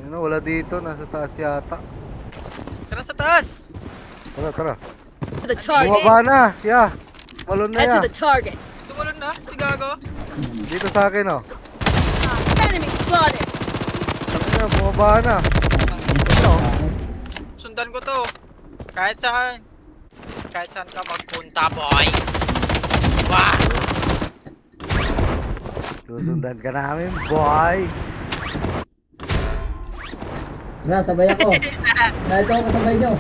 Ano, wala dito. Nasa taas yata. Tara sa taas! Tara. To the target. Bumaba na. Yeah. Balon na Head to ya. the target. Tumalon na, si Gago. Dito sa akin, oh. Enemy spotted. Ano, bumaba na. Ano? Sundan ko to. Kahit saan. Kahit saan ka magpunta, boy. Wah! Susundan ka namin, boy. Tara, sabay ako. Kahit ako kasabay nyo.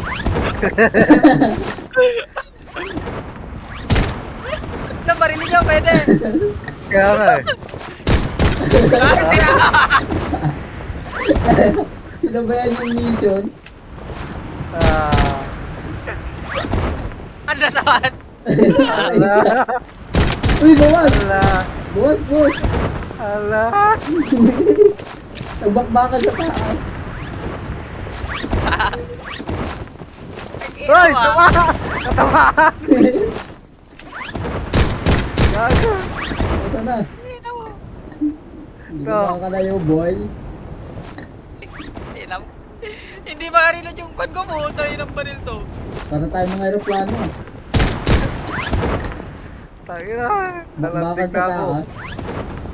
Nabarili niyo, pwede. Kaya nga eh. Sinabayan yung mission. Ah. Ano naman? Ala. Uy, bawas! Ala. Bawas! Ala. Nagbakbakan sa taas. Hoy, tama! Katama! Gago. Ito na. Hindi ba ka na yung boy? Hindi makarilad yung kwan ko mo. Tayo ng baril to. Para tayo mga aeroplano. Tayo na. Bakbakan Nalantik sa na ako. taas.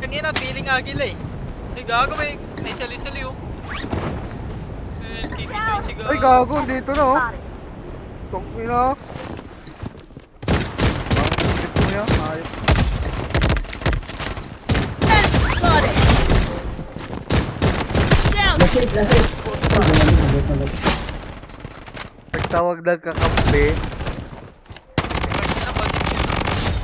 Kanina, feeling agila eh. Ay, Gago, may sali-sali oh. Kikitoy si Gago. Ay, gago. Dito na, oh. Tong ina. Dito niya. Ayos. Enemy spotted. Down. Lasik! Nagtawag ng kakampi.